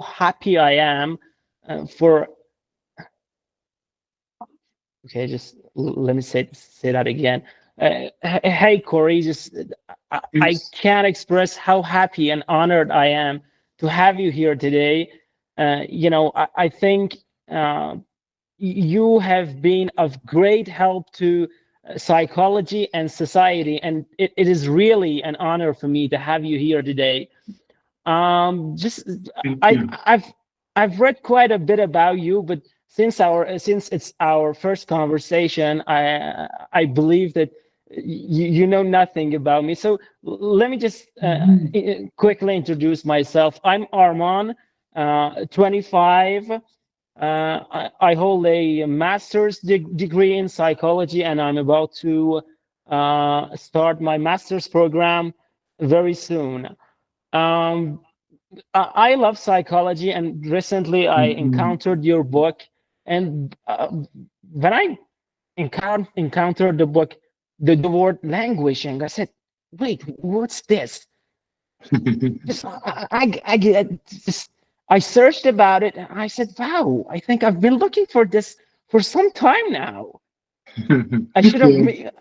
happy I am for. Okay, just let me say that again. Hey, Corey, I can't express how happy and honored I am to have you here today. I think you have been of great help to psychology and society, and it is really an honor for me to have you here today. I've read quite a bit about you, but since it's our first conversation, I believe that you know nothing about me. So let me just quickly introduce myself. I'm Arman, 25. I hold a master's degree in psychology, and I'm about to start my master's program very soon. I love psychology, and recently I encountered your book. And when I encountered the book, the word languishing, I said, "Wait, what's this?" I searched about it, and I said, "Wow, I think I've been looking for this for some time now." I should have.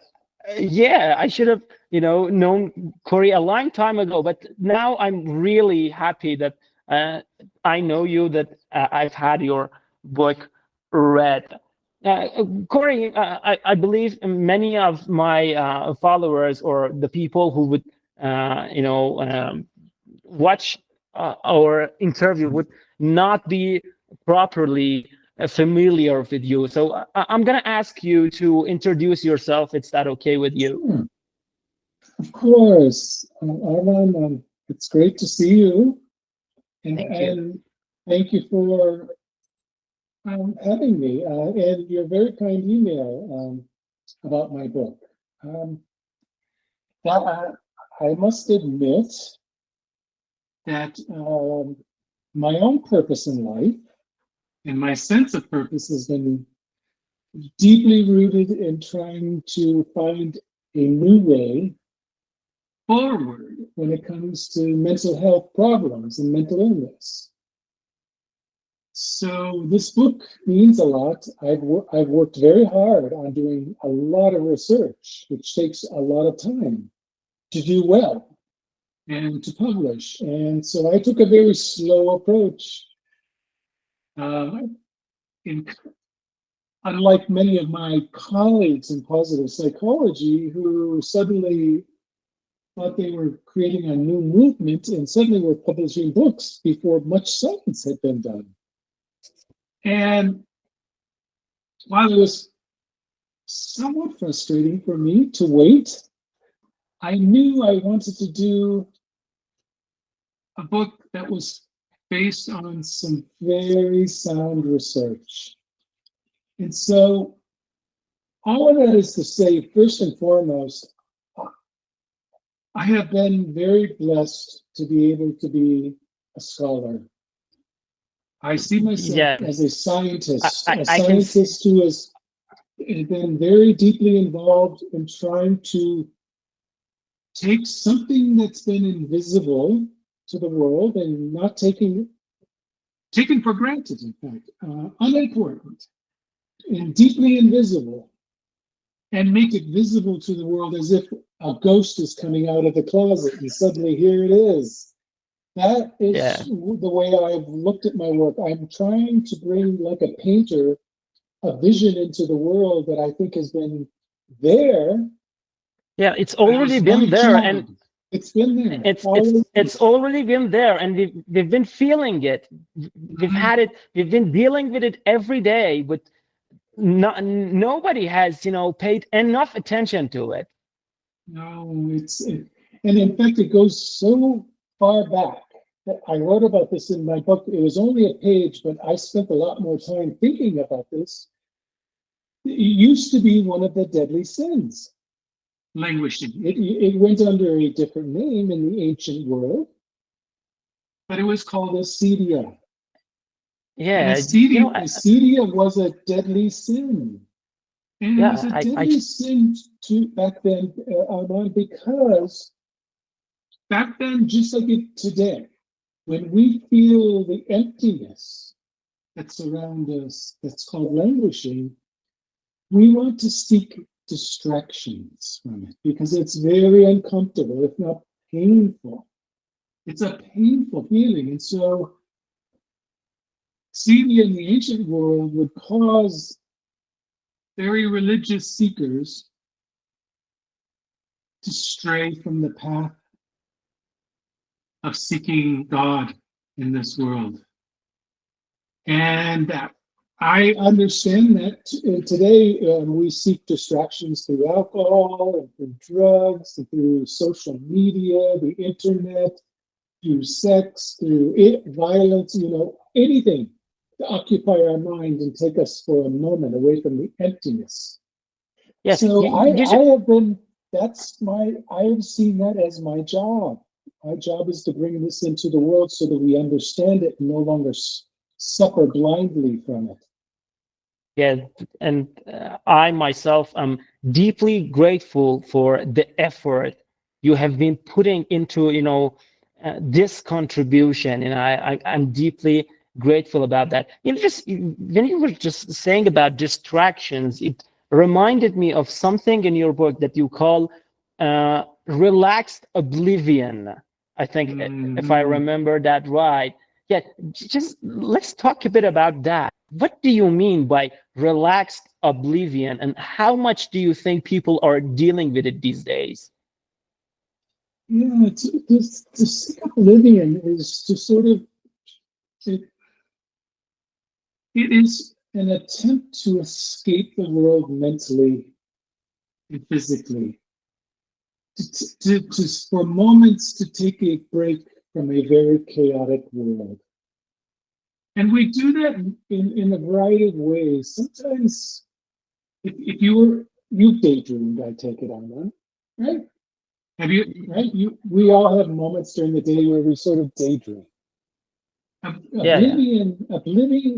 Yeah, I should have, known Corey a long time ago, but now I'm really happy that I know you, that I've had your book read. Corey, I believe many of my followers or the people who would, watch our interview would not be properly familiar with you. So I'm going to ask you to introduce yourself. Is that okay with you? Sure. Of course. Arman, it's great to see you. And thank you for having me and your very kind email about my book. I must admit that my own purpose in life and my sense of purpose has been deeply rooted in trying to find a new way forward when it comes to mental health problems and mental illness. So this book means a lot. I've worked very hard on doing a lot of research, which takes a lot of time to do well and to publish. And so I took a very slow approach. Unlike many of my colleagues in positive psychology who suddenly thought they were creating a new movement and suddenly were publishing books before much science had been done. And while it was somewhat frustrating for me to wait, I knew I wanted to do a book that was based on some very sound research. And so all of that is to say, first and foremost, I have been very blessed to be able to be a scholar. I see myself as a scientist, who has been very deeply involved in trying to take something that's been invisible to the world and not taken for granted, in fact, unimportant and deeply invisible, and make it visible to the world as if a ghost is coming out of the closet and suddenly here it is. That is the way I've looked at my work. I'm trying to bring, like a painter, a vision into the world that I think has been there. Yeah, it's already been there, and it's been there. It's already been there, and we've been feeling it. We've had it. We've been dealing with it every day, but nobody has, paid enough attention to it. No, and in fact, it goes so far back. I wrote about this in my book. It was only a page, but I spent a lot more time thinking about this. It used to be one of the deadly sins. Languishing. It went under a different name in the ancient world, but it was called acedia. Yeah, acedia was a deadly sin. And it was a deadly sin back then, because back then, just like today, when we feel the emptiness that surrounds us, that's called languishing, we want to seek distractions from it because it's very uncomfortable, if not painful. It's a painful feeling. And so, Celia in the ancient world would cause very religious seekers to stray from the path of seeking God in this world. And I understand that today we seek distractions through alcohol and through drugs and through social media, the internet, through sex, through violence, anything to occupy our mind and take us for a moment away from the emptiness. Yes. So I have seen that as my job. My job is to bring this into the world so that we understand it and no longer suffer blindly from it. Yeah, and I myself am deeply grateful for the effort you have been putting into, this contribution, and I'm deeply grateful about that. Just when you were just saying about distractions, it reminded me of something in your book that you call relaxed oblivion. I think, if I remember that right. Yeah, just let's talk a bit about that. What do you mean by relaxed oblivion, and how much do you think people are dealing with it these days? Yeah, to seek oblivion is to sort of, it is an attempt to escape the world mentally and physically. For moments to take a break from a very chaotic world. And we do that in a variety of ways. Sometimes, if you've daydreamed, I take it on, right? Have you? Right? We all have moments during the day where we sort of daydream. Oblivion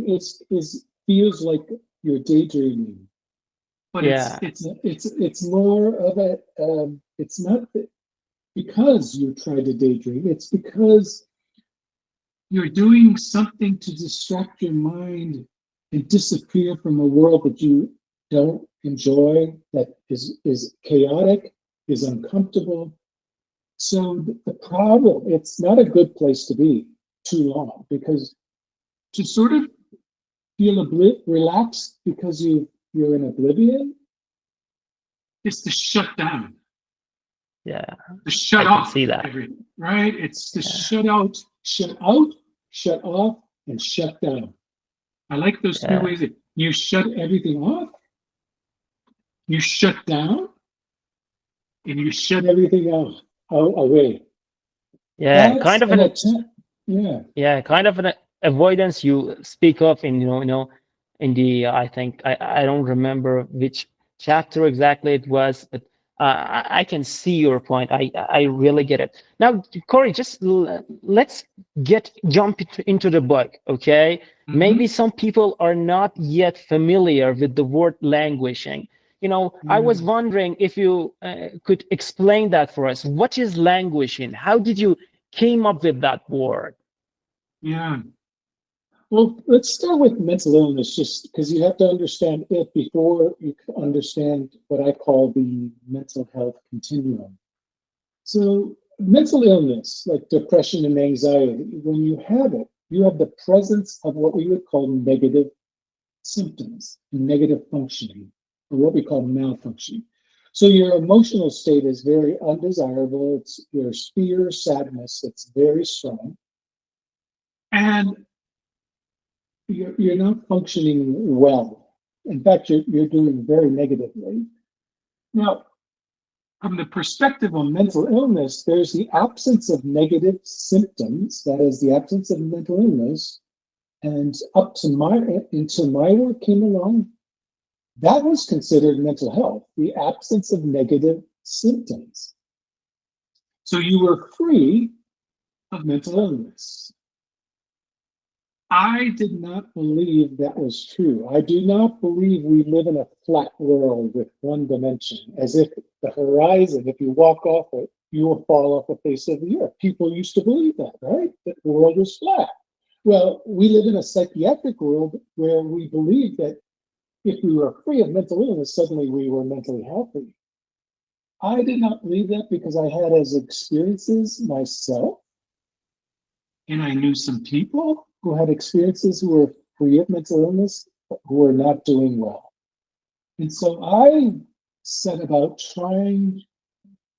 is feels like you're daydreaming, but it's more of a. It's not because you try to daydream. It's because you're doing something to distract your mind and disappear from a world that you don't enjoy, that is chaotic, is uncomfortable. So the problem, it's not a good place to be too long, because to sort of feel relaxed because you're in oblivion is to shut down. Yeah. To shut off. See that. Everything, right? It's to shut off, and shut down. I like those two ways. You shut everything off, you shut down, and you shut everything away. Yeah, That's kind of kind of an avoidance you speak of in in the I think I don't remember which chapter exactly it was, but I can see your point. I really get it. Now, Corey, just let's jump into the book, okay? Mm-hmm. Maybe some people are not yet familiar with the word languishing. I was wondering if you could explain that for us. What is languishing? How did you came up with that word? Yeah. Well, let's start with mental illness, just because you have to understand it before you understand what I call the mental health continuum. So mental illness, like depression and anxiety, when you have it, you have the presence of what we would call negative symptoms, negative functioning, or what we call malfunctioning. So your emotional state is very undesirable. It's your fear, sadness, it's very strong. And you're not functioning well. In fact, you're doing very negatively. Now, from the perspective of mental illness, there's the absence of negative symptoms, that is the absence of mental illness. And until my work came along, that was considered mental health, the absence of negative symptoms. So you were free of mental illness. I did not believe that was true. I do not believe we live in a flat world with one dimension, as if the horizon, if you walk off it, you will fall off the face of the earth. People used to believe that, right? That the world was flat. Well, we live in a psychiatric world where we believe that if we were free of mental illness, suddenly we were mentally healthy. I did not believe that because I had as experiences myself, and I knew some people who had experiences who were free of mental illness, but who were not doing well. And so I set about trying,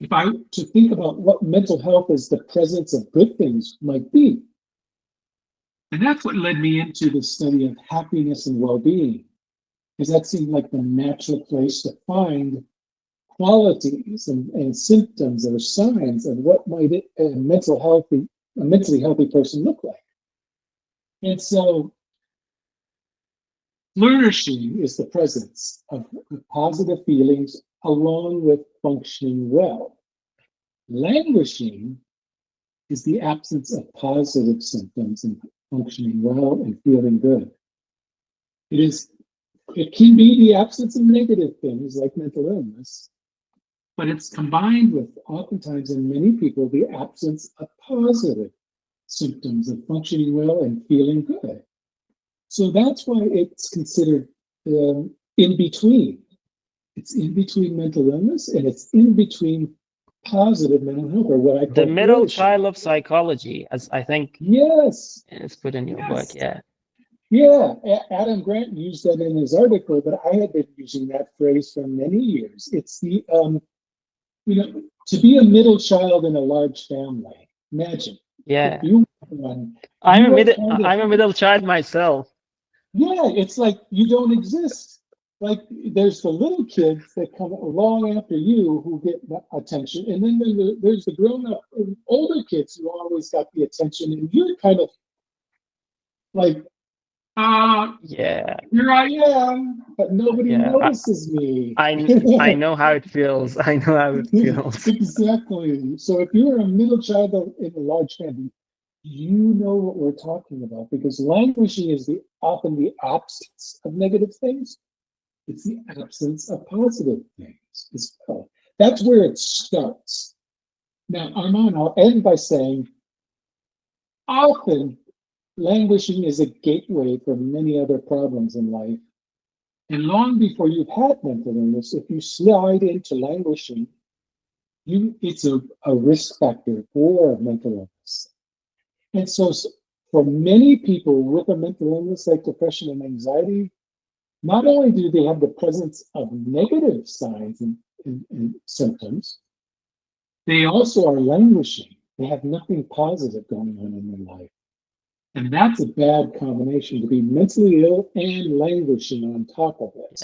to think about what mental health as the presence of good things might be. And that's what led me into the study of happiness and well-being, because that seemed like the natural place to find qualities and symptoms or signs of what might a mentally healthy person look like. And so flourishing is the presence of positive feelings along with functioning well. Languishing is the absence of positive symptoms and functioning well and feeling good. It can be the absence of negative things like mental illness, but it's combined with, oftentimes in many people, the absence of positive symptoms of functioning well and feeling good. So that's why it's considered in between. It's in between mental illness and it's in between positive mental health, or what I call the middle flourishing. child of psychology, as I think Yes, it's put in your book. Yeah. Yeah, Adam Grant used that in his article, but I had been using that phrase for many years. It's the, to be a middle child in a large family. Imagine. Yeah. I'm a middle child myself. Yeah, it's like you don't exist. Like there's the little kids that come along after you who get attention, and then there's the grown-up older kids who always got the attention, and you're kind of like, yeah, here I am, but nobody notices me. I know how it feels. I know how it feels. Exactly. So if you're a middle child in a large family, you know what we're talking about, because languishing is often the absence of negative things. It's the absence of positive things as well. That's where it starts. Now, Armand, I'll end by saying, often languishing is a gateway for many other problems in life. And long before you've had mental illness, if you slide into languishing, it's a risk factor for mental illness. And so for many people with a mental illness like depression and anxiety, not only do they have the presence of negative signs and symptoms, they also are languishing. They have nothing positive going on in their life. And that's a bad combination, to be mentally ill and languishing on top of it.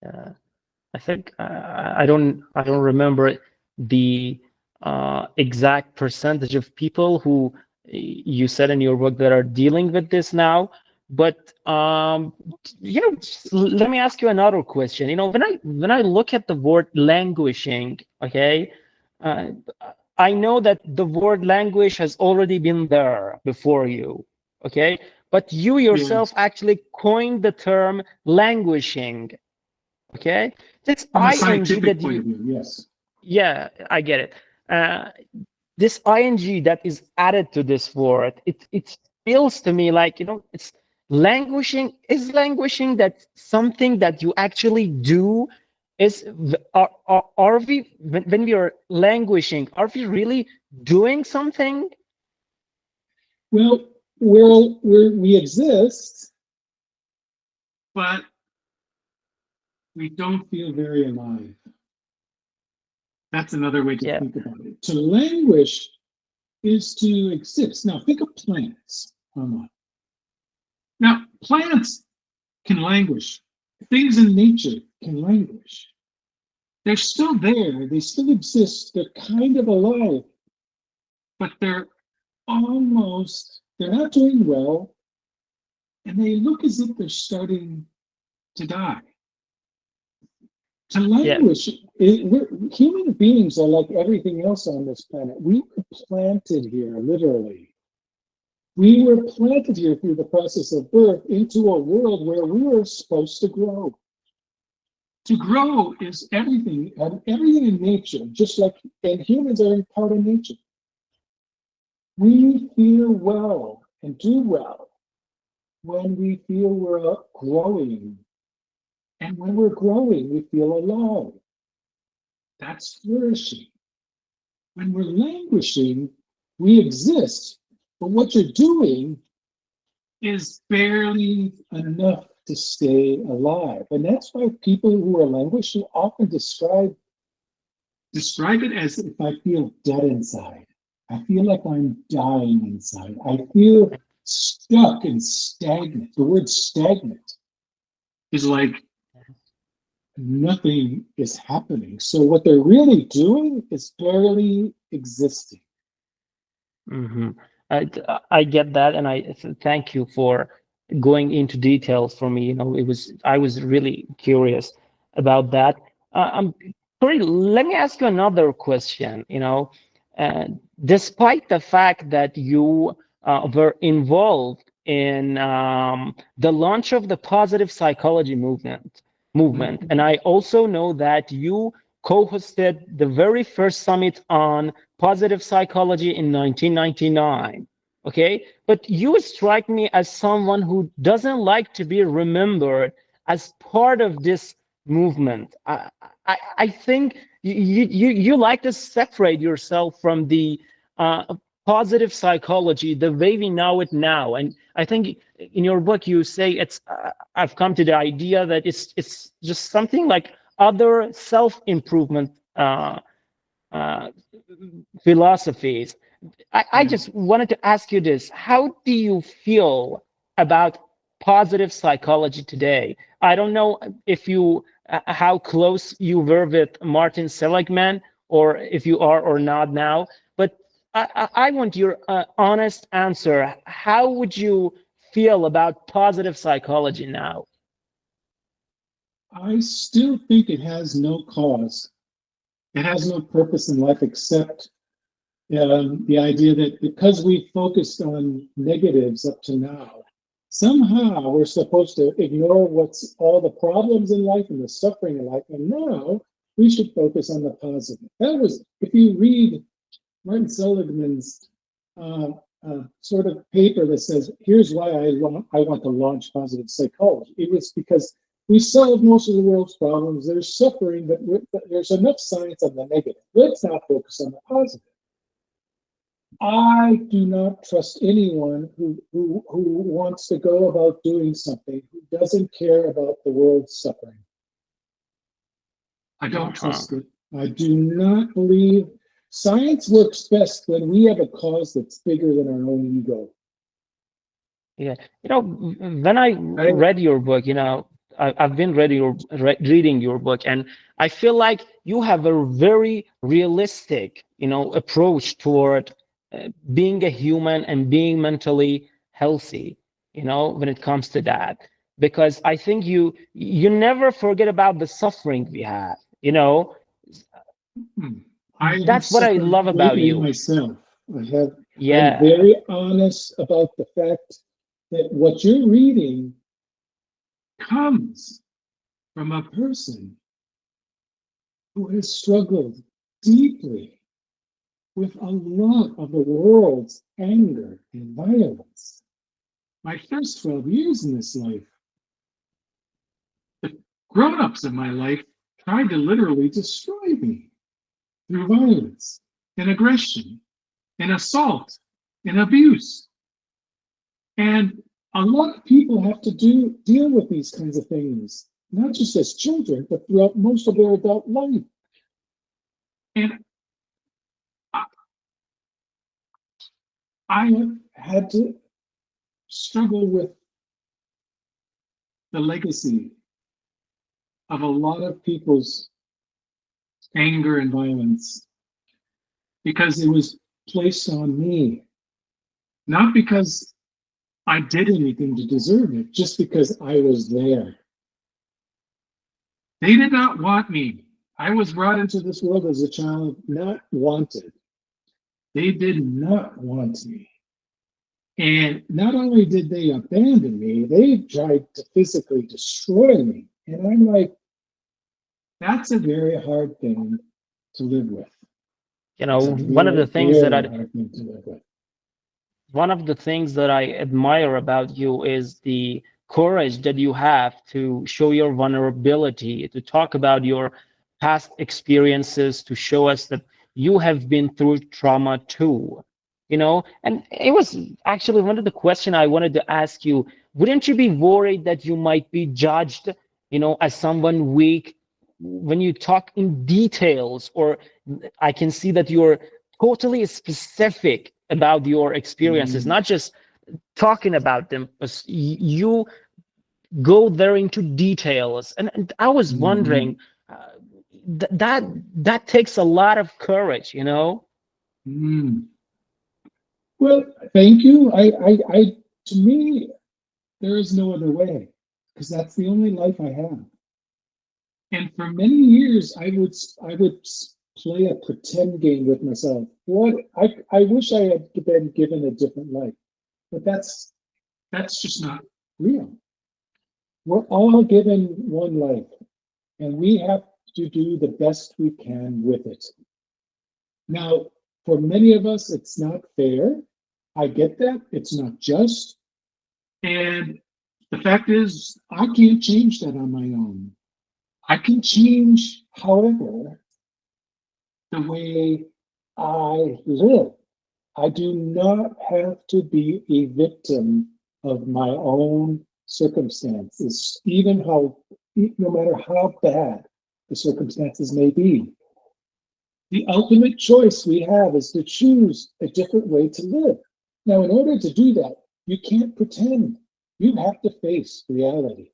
Yeah. I think I don't remember the exact percentage of people who you said in your book that are dealing with this now, but let me ask you another question. When I look at the word languishing, okay, I know that the word languish has already been there before you, okay, but you yourself actually coined the term languishing. Okay, this ing that you, yes, yeah, I get it. This ing that is added to this word, it feels to me like, it's languishing. Is languishing that something that you actually do? Are we, when we are languishing, are we really doing something? Well, we exist, but we don't feel very alive. That's another way to think about it. To languish is to exist. Now, think of plants. Now, plants can languish. Things in nature can languish. They're still there. They still exist. They're kind of alive, but they're not doing well, and they look as if they're starting to die. To languish, human beings are like everything else on this planet. We were planted here, literally. We were planted here through the process of birth into a world where we were supposed to grow, To grow is everything, and everything in nature, just like, and humans are part of nature. We feel well and do well when we feel we're growing. And when we're growing, we feel alive. That's flourishing. When we're languishing, we exist, but what you're doing is barely enough to stay alive. And that's why people who are languishing often describe it as if I feel dead inside. I feel like I'm dying inside. I feel stuck and stagnant. The word stagnant is like nothing is happening. So what they're really doing is barely existing. Mm-hmm. I get that, and I thank you for going into details for me. I was really curious about that. Corey, let me ask you another question. Despite the fact that you were involved in the launch of the positive psychology movement, and I also know that you co-hosted the very first summit on positive psychology in 1999. Okay, but you strike me as someone who doesn't like to be remembered as part of this movement. I think you like to separate yourself from the positive psychology, the way we know it now. And I think in your book you say I've come to the idea that it's just something like other self-improvement philosophies. I just wanted to ask you this: how do you feel about positive psychology today? I don't know if you how close you were with Martin Seligman, or if you are or not now, but I want your honest answer. How would you feel about positive psychology now? I still think it has no cause. It has no purpose in life except the idea that because we focused on negatives up to now, somehow we're supposed to ignore what's all the problems in life and the suffering in life, and now we should focus on the positive. That was, if you read Martin Seligman's sort of paper that says, here's why I want to launch positive psychology. It was because we solve most of the world's problems. There's suffering, but there's enough science on the negative. Let's not focus on the positive. I do not trust anyone who wants to go about doing something who doesn't care about the world's suffering. I don't trust it. I do not believe science works best when we have a cause that's bigger than our own ego. Yeah, when I read your book, I've been reading your book, and I feel like you have a very realistic, approach toward being a human and being mentally healthy, when it comes to that. Because I think you never forget about the suffering we have, That's what I love about you. Myself. I'm very honest about the fact that what you're reading comes from a person who has struggled deeply with a lot of the world's anger and violence. My first 12 years in this life, the grown-ups in my life tried to literally destroy me through violence and aggression and assault and abuse. And a lot of people have to deal with these kinds of things, not just as children, but throughout most of their adult life. And I have had to struggle with the legacy of a lot of people's anger and violence because it was placed on me, not because I did anything to deserve it, just because I was there. They did not want me. I was brought into this world as a child, not wanted. They did not want me. And not only did they abandon me, they tried to physically destroy me. And I'm like, That's a very hard thing to live with. You know, one of the things that I admire about you is the courage that you have to show your vulnerability, to talk about your past experiences, to show us that you have been through trauma too. You know, and it was actually one of the questions I wanted to ask you. Wouldn't you be worried that you might be judged, you know, as someone weak when you talk in details? Or I can see that you're totally specific about your experiences, not just talking about them, but you go there into details. And I was wondering, that takes a lot of courage, you know? Well, thank you. To me, there is no other way, because that's the only life I have. And for many years, I would play a pretend game with myself. I wish I had been given a different life, but that's just not real. We're all given one life, and we have to do the best we can with it. Now, for many of us, it's not fair. I get that. It's not just. And the fact is, I can't change that on my own. I can change, however, the way I live. I do not have to be a victim of my own circumstances, no matter how bad the circumstances may be. The ultimate choice we have is to choose a different way to live. Now, in order to do that, you can't pretend. You have to face reality.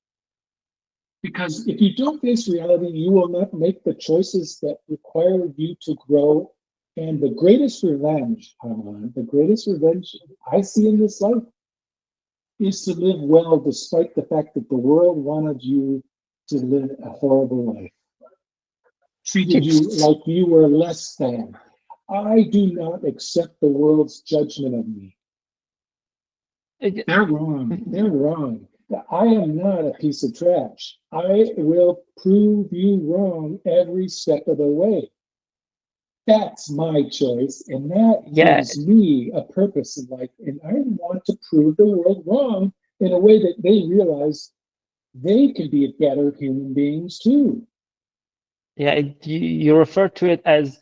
Because if you don't face reality, you will not make the choices that require you to grow. And the greatest revenge, Armand, the greatest revenge I see in this life is to live well despite the fact that the world wanted you to live a horrible life. Treated you like you were less than. I do not accept the world's judgment of me. They're wrong. They're wrong. I am not a piece of trash. I will prove you wrong every step of the way. That's my choice, and that gives me a purpose in life. And I want to prove the world wrong in a way that they realize they can be better human beings too. Yeah, you refer to it as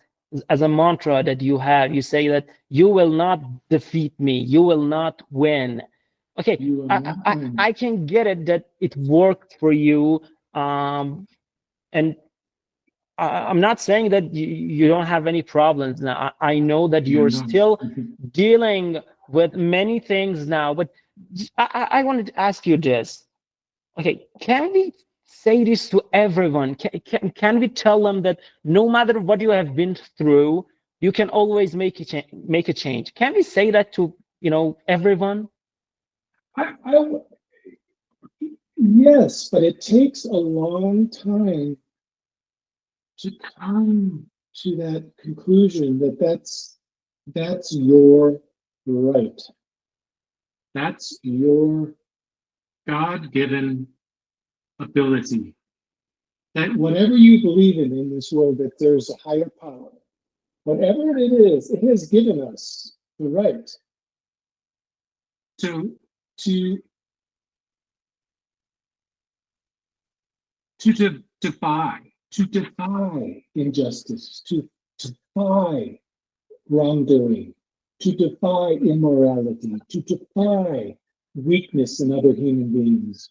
a mantra that you have. You say that you will not defeat me. You will not win. Okay, I can get it that it worked for you, and I'm not saying that you don't have any problems now. I know that you're still dealing with many things now, but I wanted to ask you this. Okay, can we say this to everyone? Can we tell them that no matter what you have been through, you can always make a change? Can we say that to, you know, everyone? Yes, but it takes a long time to come to that conclusion that that's your right. That's your God-given ability. That whatever you believe in this world, that there's a higher power. Whatever it is, it has given us the right to defy injustice, to defy wrongdoing, to defy immorality, to defy weakness in other human beings.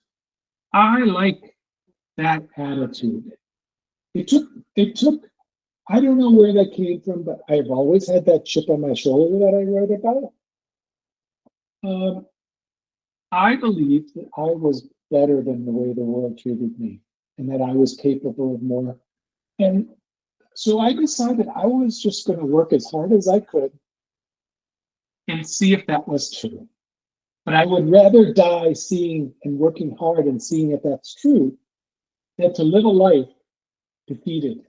I like that attitude. It took, I don't know where that came from, but I've always had that chip on my shoulder that I wrote about. I believed that I was better than the way the world treated me, and that I was capable of more. And so I decided I was just going to work as hard as I could and see if that was true. But I would rather die seeing and working hard and seeing if that's true than to live a life defeated.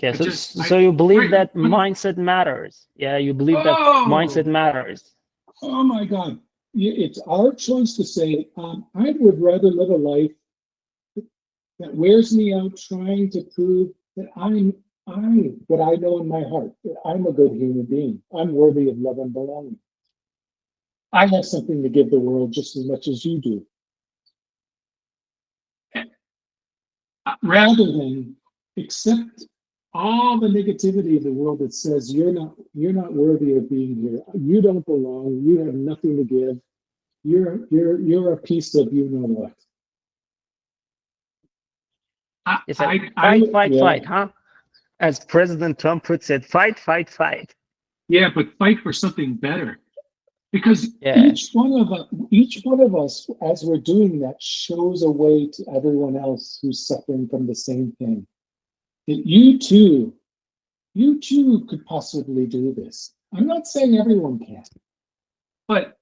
Yeah, so you believe that mindset matters. Yeah, you believe that mindset matters. Oh my God. It's our choice to say, I would rather live a life that wears me out trying to prove that what I know in my heart, that I'm a good human being. I'm worthy of love and belonging. I have something to give the world just as much as you do. Rather than accept all the negativity of the world that says you're not worthy of being here. You don't belong. You have nothing to give. You're a piece of you know what. Fight, huh? As President Trump puts it, fight. Yeah, but fight for something better. Because each one of us, as we're doing that, shows a way to everyone else who's suffering from the same thing. That you too could possibly do this. I'm not saying everyone can, but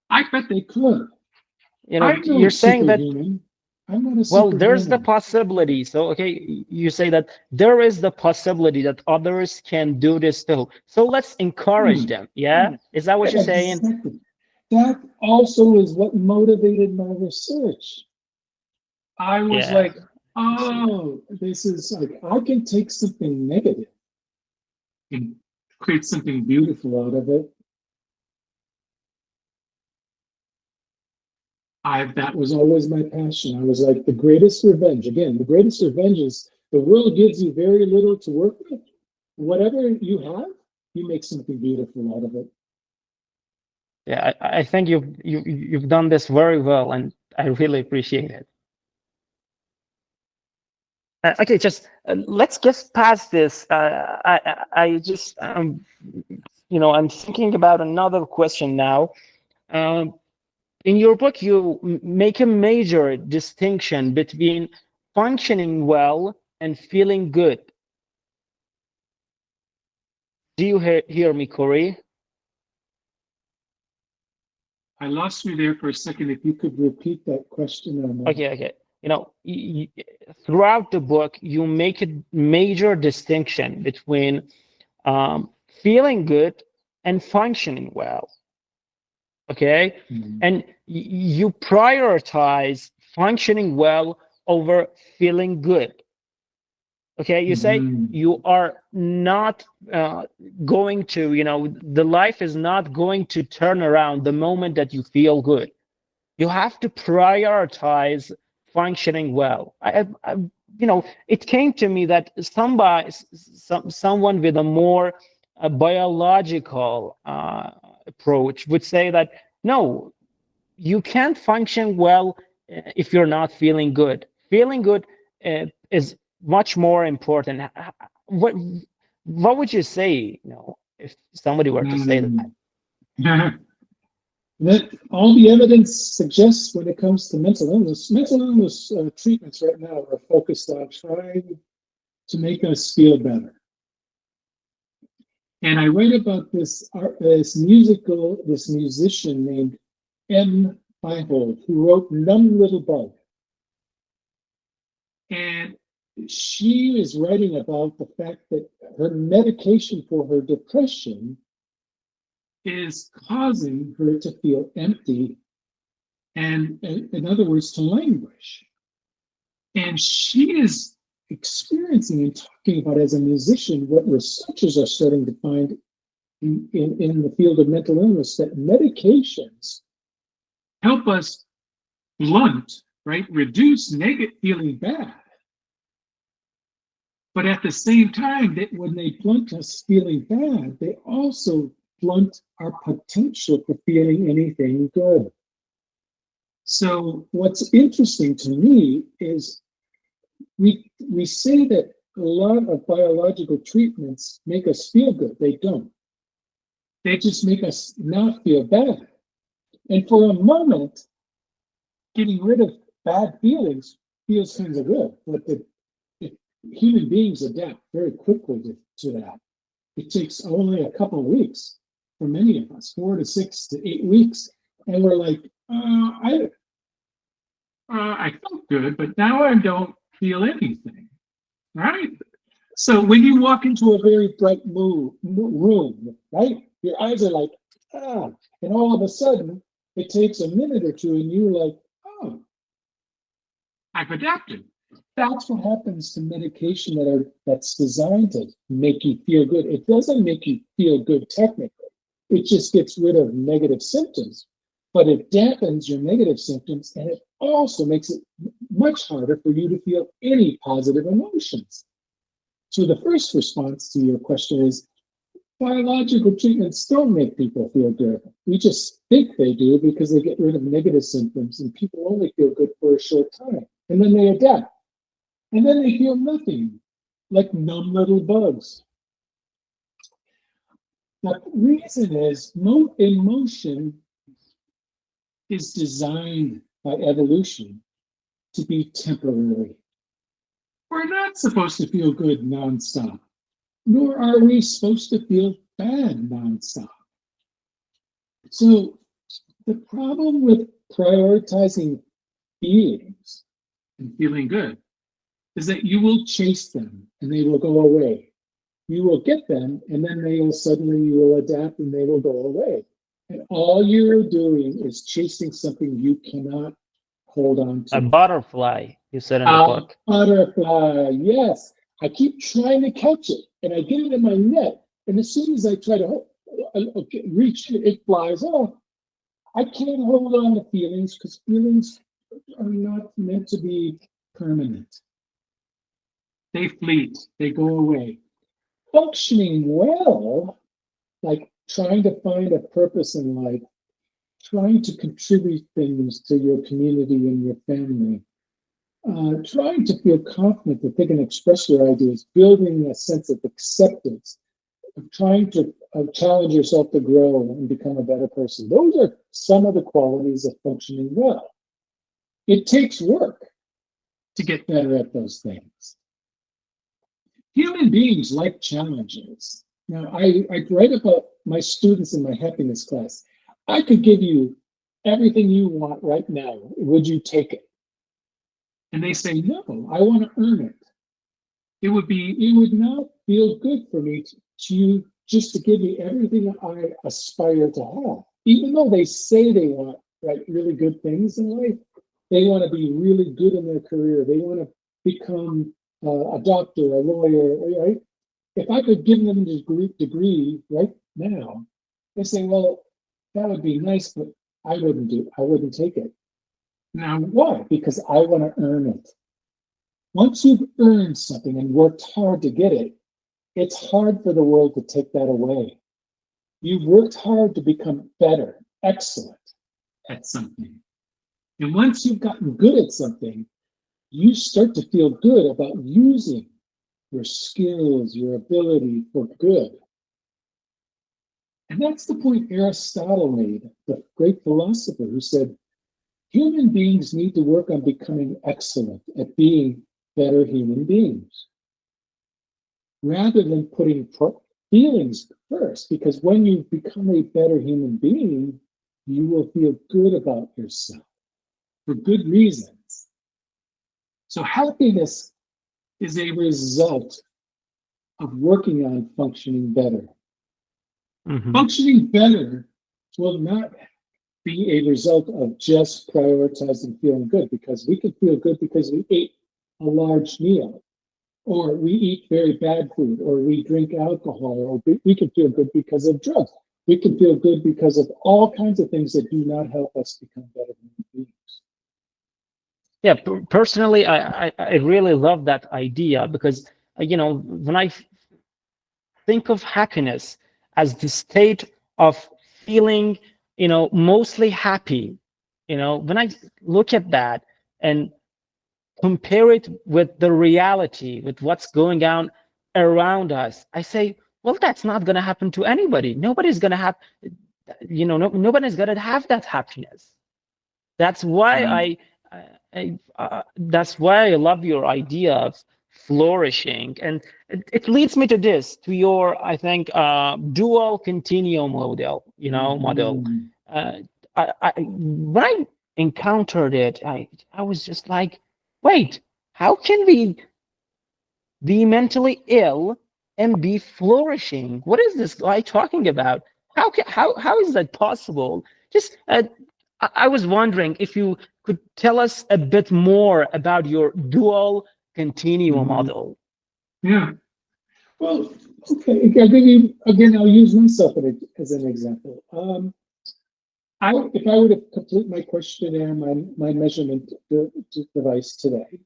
I bet they could. You know, you're saying that. I'm not a well, there's the possibility. So, okay, you say that there is the possibility that others can do this too. So let's encourage them. Yeah, is that what you're saying? Exactly. That also is what motivated my research. I was like, oh, this is like, I can take something negative and create something beautiful out of it. That was always my passion. I was like, the greatest revenge is the world gives you very little to work with. Whatever you have, you make something beautiful out of it. Yeah, I think you've done this very well, and I really appreciate it. Okay, just let's get past this. I just I'm thinking about another question now. In your book, you make a major distinction between functioning well and feeling good. Do you hear me, Kory? I lost you there for a second. If you could repeat that question. Okay. You know, throughout the book, you make a major distinction between feeling good and functioning well. Okay, and you prioritize functioning well over feeling good. Okay, you say you are not going to, the life is not going to turn around the moment that you feel good. You have to prioritize functioning well. It came to me that someone with a more biological approach would say that, no, you can't function well if you're not feeling good. Feeling good is much more important. What would you say, if somebody were to say that? That all the evidence suggests when it comes to mental illness treatments right now are focused on trying to make us feel better. And I read about this musician named M. Feihold, who wrote Numb Little Bug. And she is writing about the fact that her medication for her depression is causing her to feel empty and, in other words, to languish. And she is experiencing and talking about, as a musician, what researchers are starting to find in the field of mental illness, that medications help us reduce negative feeling bad. But at the same time, that when they blunt us feeling bad, they also blunt our potential for feeling anything good. So what's interesting to me is we say that a lot of biological treatments make us feel good. They don't. They just make us not feel bad. And for a moment, getting rid of bad feels kind of good. But human beings adapt very quickly to that. It takes only a couple of weeks for many of us, 4 to 6 to 8 weeks. And we're like, I felt good, but now I don't feel anything, right? So when you walk into a very bright room, right? Your eyes are like, and all of a sudden, it takes a minute or two and you're like, I've adapted. That's what happens to medication that's designed to make you feel good. It doesn't make you feel good technically. It just gets rid of negative symptoms, but it dampens your negative symptoms, and it also makes it much harder for you to feel any positive emotions. So the first response to your question is, biological treatments don't make people feel good. We just think they do because they get rid of negative symptoms, and people only feel good for a short time. And then they adapt. And then they feel nothing, like numb little bugs. The reason is emotion is designed by evolution to be temporary. We're not supposed to feel good nonstop, nor are we supposed to feel bad nonstop. So the problem with prioritizing feelings and feeling good is that you will chase them and they will go away. You will get them and then you will adapt and they will go away. And all you're doing is chasing something you cannot hold on to. A butterfly, you said in the book. A butterfly, yes. I keep trying to catch it and I get it in my net. And as soon as I try to reach it, it flies off. I can't hold on to feelings because feelings are not meant to be permanent. They fleet, they go away. Functioning well, like trying to find a purpose in life, trying to contribute things to your community and your family, trying to feel confident that they can express your ideas, building a sense of acceptance, trying to challenge yourself to grow and become a better person. Those are some of the qualities of functioning well. It takes work to get better at those things. Human beings like challenges. Now, I write about my students in my happiness class. I could give you everything you want right now. Would you take it? And they say, no, I want to earn it. It would not feel good for me to just to give me everything I aspire to have. Even though they say they want really good things in life, they want to be really good in their career. They want to become a doctor, a lawyer, right? If I could give them a degree right now, they say, well, that would be nice, but I wouldn't take it. Now, why? Because I want to earn it. Once you've earned something and worked hard to get it, it's hard for the world to take that away. You've worked hard to become better, excellent at something. And once you've gotten good at something, you start to feel good about using your skills, your ability for good. And that's the point Aristotle made, the great philosopher who said, human beings need to work on becoming excellent at being better human beings, rather than putting feelings first, because when you become a better human being, you will feel good about yourself for good reasons. So happiness is a result of working on functioning better. Mm-hmm. Functioning better will not be a result of just prioritizing feeling good, because we can feel good because we ate a large meal, or we eat very bad food, or we drink alcohol, or we can feel good because of drugs. We can feel good because of all kinds of things that do not help us become better human beings. Yeah, personally, I really love that idea, because, when I think of happiness as the state of feeling, mostly happy, when I look at that and compare it with the reality, with what's going on around us, I say, well, that's not going to happen to anybody. Nobody's going to have, nobody's going to have that happiness. That's why that's why I love your idea of flourishing, and it leads me to this, to your, I think, dual continuum model. Model. When I encountered it, I was just like, wait, how can we be mentally ill and be flourishing? What is this guy talking about? How is that possible? Just I was wondering if you could tell us a bit more about your dual continuum model. Yeah. Well, okay. Again, I'll use myself as an example. If I were to complete my questionnaire, my measurement device today,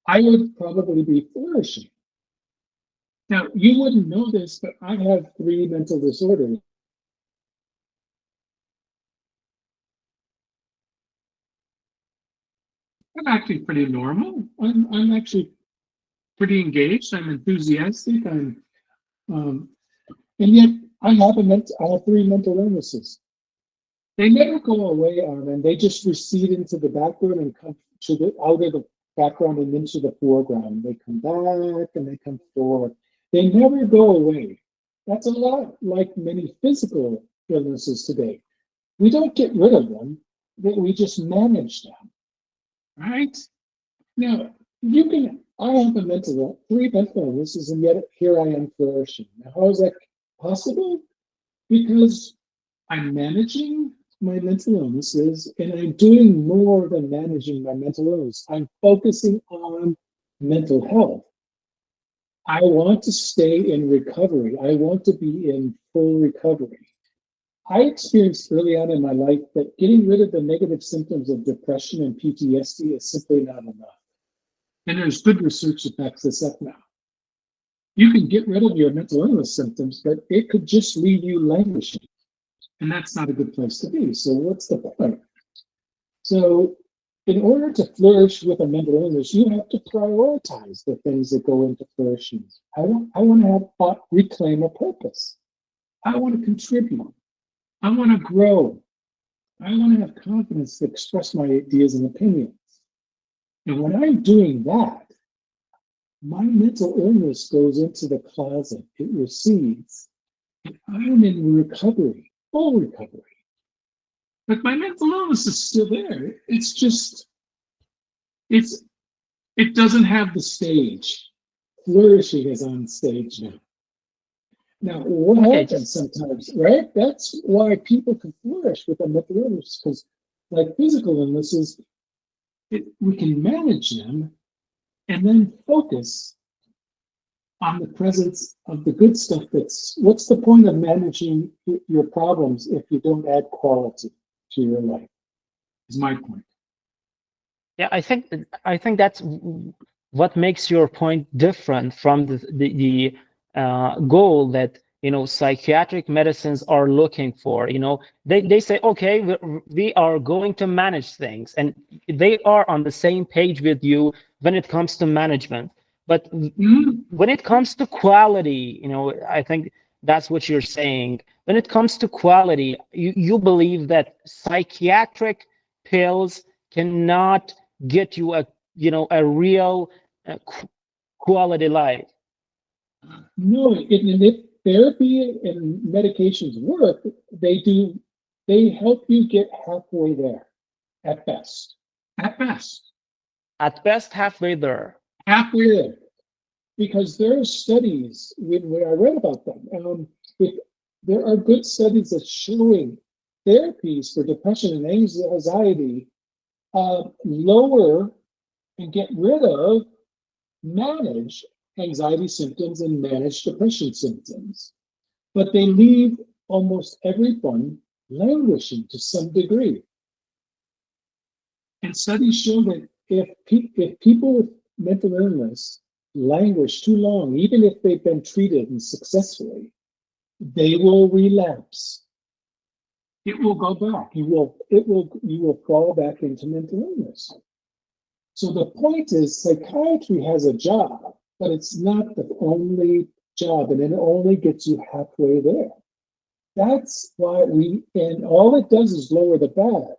I would probably be flourishing. Now, you wouldn't know this, but I have 3 mental disorders. I'm actually pretty normal. I'm actually pretty engaged. I'm enthusiastic. And yet I have 3 mental illnesses. They never go away, and they just recede into the background and come out of the background and into the foreground. They come back and they come forward. They never go away. That's a lot like many physical illnesses today. We don't get rid of them, we just manage them, right? Now, I have 3 mental illnesses, and yet here I am flourishing. Now, how is that possible? Because I'm managing my mental illnesses, and I'm doing more than managing my mental illness. I'm focusing on mental health. I want to stay in recovery. I want to be in full recovery. I experienced early on in my life that getting rid of the negative symptoms of depression and PTSD is simply not enough. And there's good research that backs this up now. You can get rid of your mental illness symptoms, but it could just leave you languishing. And that's not a good place to be. So what's the point? So in order to flourish with a mental illness, you have to prioritize the things that go into flourishing. I want to reclaim a purpose. I want to contribute. I want to grow. I want to have confidence to express my ideas and opinions. And when I'm doing that, my mental illness goes into the closet. It recedes. And I'm in recovery, full recovery. But my mental illness is still there. It's just, it doesn't have the stage. Flourishing is on stage now. Now, what happens sometimes, right? That's why people can flourish with a mental illness, because like physical illnesses, we can manage them and then focus on the presence of the good stuff. What's the point of managing your problems if you don't add quality to your life, is my point. Yeah, I think that's what makes your point different from the goal that psychiatric medicines are looking for. They say, okay, we are going to manage things, and they are on the same page with you when it comes to management. But when it comes to quality, I think that's what you're saying. When it comes to quality, you believe that psychiatric pills cannot get you a real quality life. No, if therapy and medications work, they help you get halfway there, at best. At best. At best, halfway there. Halfway there. Because there are studies, when I read about them, there are good studies that showing therapies for depression and anxiety lower and get rid of, manage anxiety symptoms and manage depression symptoms. But they leave almost everyone languishing to some degree. And studies show that if people with mental illness languish too long, even if they've been treated and successfully, they will relapse. It will go back. You will fall back into mental illness. So the point is, psychiatry has a job, but it's not the only job, and it only gets you halfway there. That's why and all it does is lower the bad.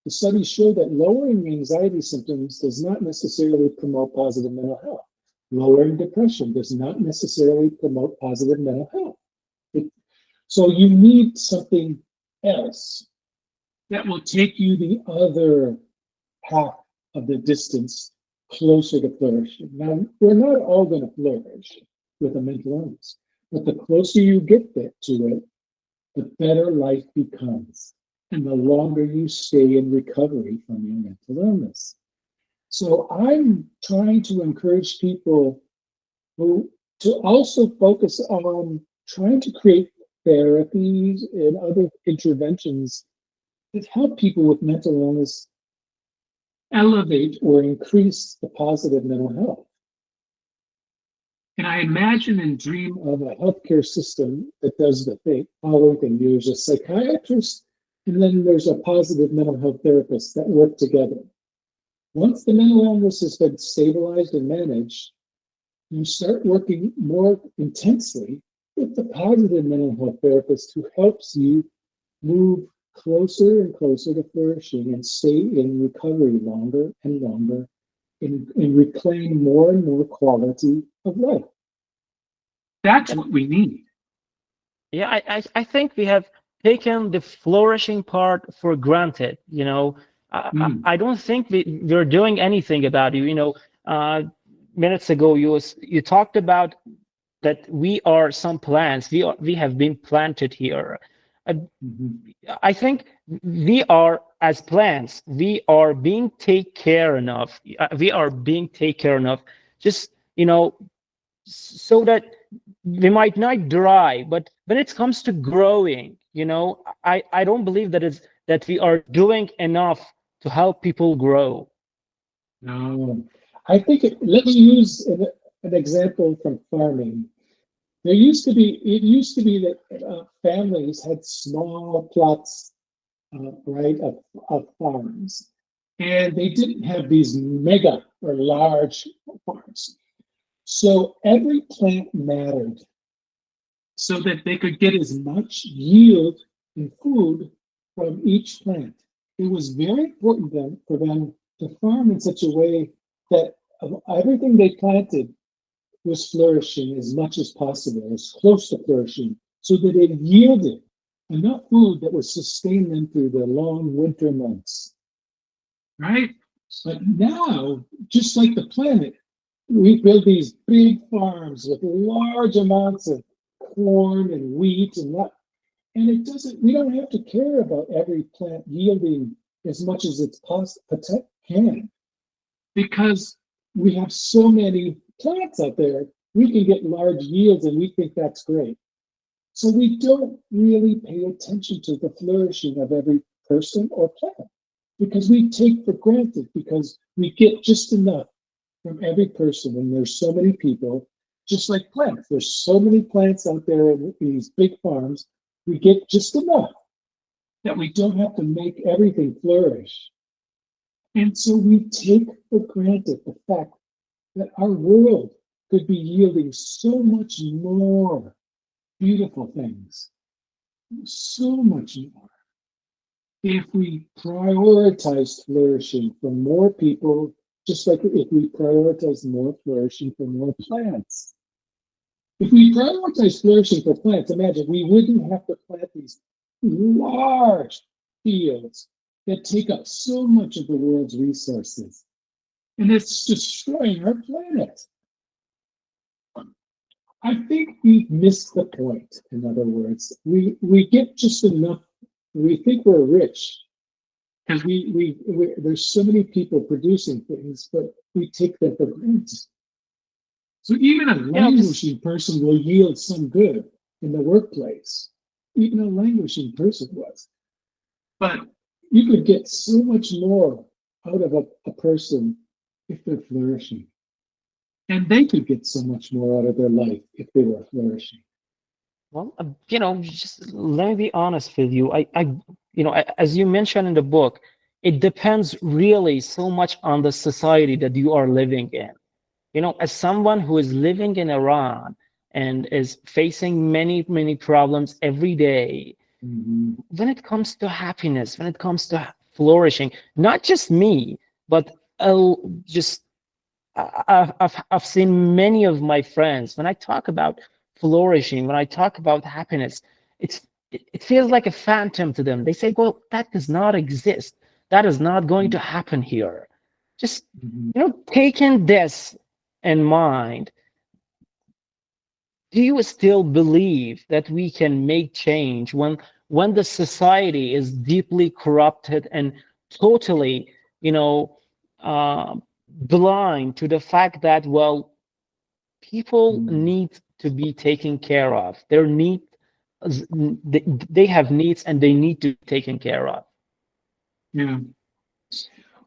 The studies show that lowering anxiety symptoms does not necessarily promote positive mental health. Lowering depression does not necessarily promote positive mental health. So you need something else that will take you the other half of the distance closer to flourishing. Now, we're not all going to flourish with a mental illness, but the closer you get to it, the better life becomes. and the longer you stay in recovery from your mental illness. So I'm trying to encourage people to also focus on trying to create therapies and other interventions that help people with mental illness elevate or increase the positive mental health. And I imagine and dream of a healthcare system that does the following thing. There's a psychiatrist, and then there's a positive mental health therapist that work together. Once the mental illness has been stabilized and managed, you start working more intensely with the positive mental health therapist who helps you move closer and closer to flourishing and stay in recovery longer and longer and reclaim more and more quality of life. That's what we need. Yeah, I think we have taken the flourishing part for granted. You know, I don't think we're doing anything about it. You know, minutes ago you talked about that we are some plants. We have been planted here. I think we are, as plants, we are being taken care enough. We are being taken care enough, just, you know, so that we might not dry. But when it comes to growing, you know, I don't believe that we are doing enough to help people grow. No, I think let me use an example from farming. It used to be that families had small plots, right, of farms, and they didn't have these mega or large farms. So every plant mattered, so that they could get as much yield and food from each plant. It was very important then for them to farm in such a way that everything they planted was flourishing as much as possible, as close to flourishing, so that it yielded enough food that would sustain them through the long winter months. Right? But now, just like the planet, we build these big farms with large amounts of corn and wheat and that, and it doesn't. We don't have to care about every plant yielding as much as it's can, because we have so many plants out there. We can get large yields, and we think that's great. So we don't really pay attention to the flourishing of every person or plant, because we take for granted, because we get just enough from every person, and there's so many people, just like plants. There's so many plants out there in these big farms. We get just enough that we don't have to make everything flourish. And so we take for granted the fact that our world could be yielding so much more beautiful things, so much more, if we prioritize flourishing for more people, just like if we prioritize more flourishing for more plants. If we prioritize flourishing for plants, imagine we wouldn't have to plant these large fields that take up so much of the world's resources. And it's destroying our planet. I think we've missed the point, in other words. We get just enough. We think we're rich because there's so many people producing things, but we take them for granted. So even a languishing person will yield some good in the workplace. Even a languishing person was. But you could get so much more out of a person if they're flourishing. And they could get so much more out of their life if they were flourishing. Well, you know, just let me be honest with you. You know, as you mentioned in the book, it depends really so much on the society that you are living in. You know, as someone who is living in Iran and is facing many, many problems every day, when it comes to happiness, when it comes to flourishing, not just me, but just I've seen many of my friends, when I talk about flourishing, when I talk about happiness, it feels like a phantom to them. They say, well, that does not exist. That is not going to happen here. Just, you know, taking this in mind, do you still believe that we can make change when when the society is deeply corrupted and totally, blind to the fact that, well, people need to be taken care of. They have needs and they need to be taken care of. Yeah.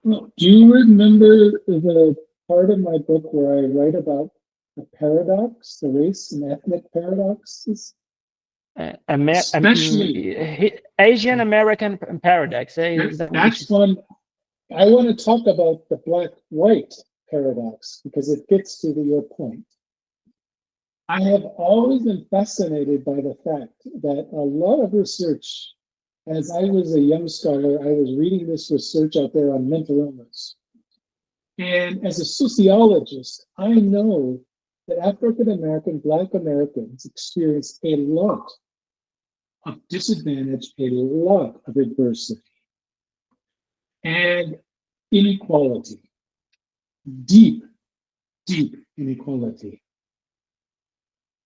Well, do you remember the part of my book where I write about the paradox, the race and ethnic paradoxes? Especially Asian American paradox. That's one. I want to talk about the black-white paradox because it gets to your point. I have always been fascinated by the fact that a lot of research, as I was a young scholar, I was reading this research out there on mental illness. And as a sociologist, I know that African American, Black Americans experience a lot of disadvantage, a lot of adversity, and inequality, deep, deep inequality.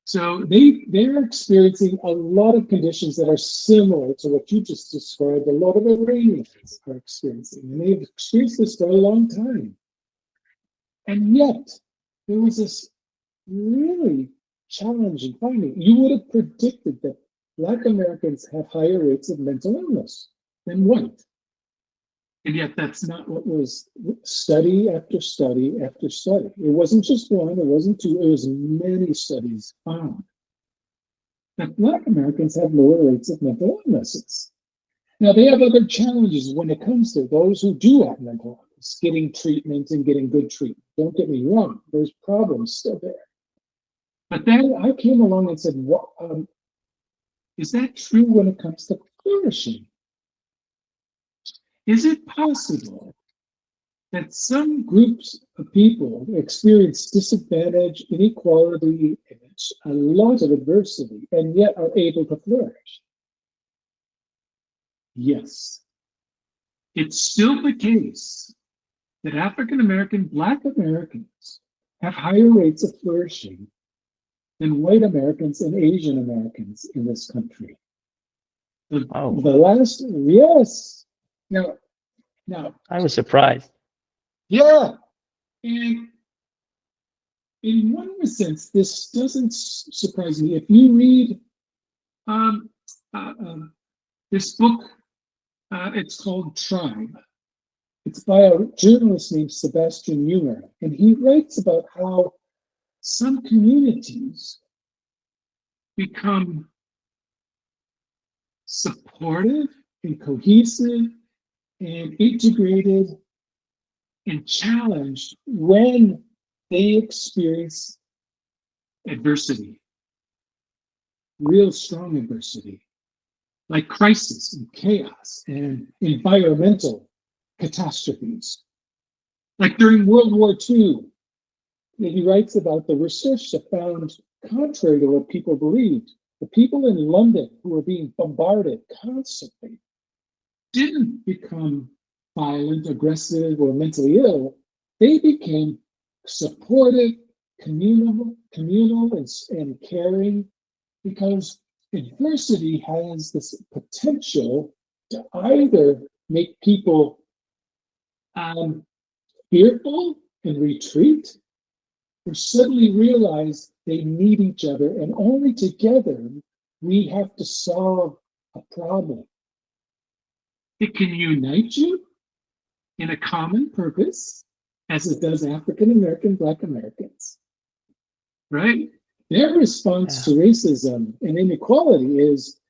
So they're experiencing a lot of conditions that are similar to what you just described. A lot of Iranians are experiencing, and they've experienced this for a long time. And yet, there was this really challenging finding. You would have predicted that Black Americans have higher rates of mental illness than white. And yet that's not what was study after study after study. It wasn't just one, it wasn't two, it was many studies found that Black Americans have lower rates of mental illnesses. Now they have other challenges when it comes to those who do have mental illness, getting treatment and getting good treatment. Don't get me wrong, there's problems still there. But then I came along and said, is that true when it comes to flourishing? Is it possible that some groups of people experience disadvantage, inequality, and a lot of adversity, and yet are able to flourish? Yes. It's still the case that African American, Black Americans have higher rates of flourishing than white Americans and Asian Americans in this country. Yes. Now, I was surprised. Yeah, and in one sense, this doesn't surprise me. If you read this book, it's called Tribe. It's by a journalist named Sebastian Junger, and he writes about how some communities become supportive and cohesive and integrated and challenged when they experience adversity, real strong adversity, like crisis and chaos and environmental catastrophes. Like during World War II, he writes about the research that found, contrary to what people believed, the people in London who were being bombarded constantly didn't become violent, aggressive, or mentally ill. They became supportive, communal, and caring, because adversity has this potential to either make people fearful and retreat, or suddenly realize they need each other, and only together we have to solve a problem. It can unite you in a common purpose, as it does African American, Black Americans, right? Their response to racism and inequality is,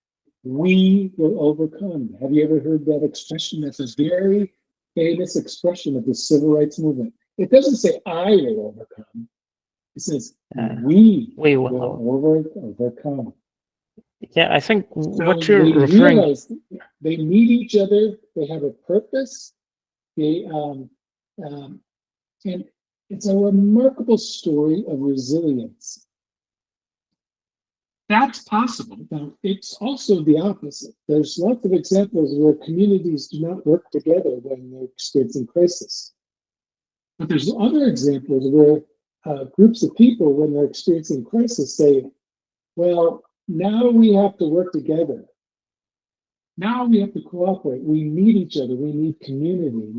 we will overcome. Have you ever heard that expression? That's a very famous expression of the civil rights movement. It doesn't say, I will overcome. It says, we will overcome. Yeah, I think so what you're referring to, they need each other, they have a purpose, and it's a remarkable story of resilience. That's possible. Now, it's also the opposite. There's lots of examples where communities do not work together when they're experiencing crisis. But there's other examples where groups of people, when they're experiencing crisis, say, well, now we have to work together Now we have to cooperate. We need each other. We need community.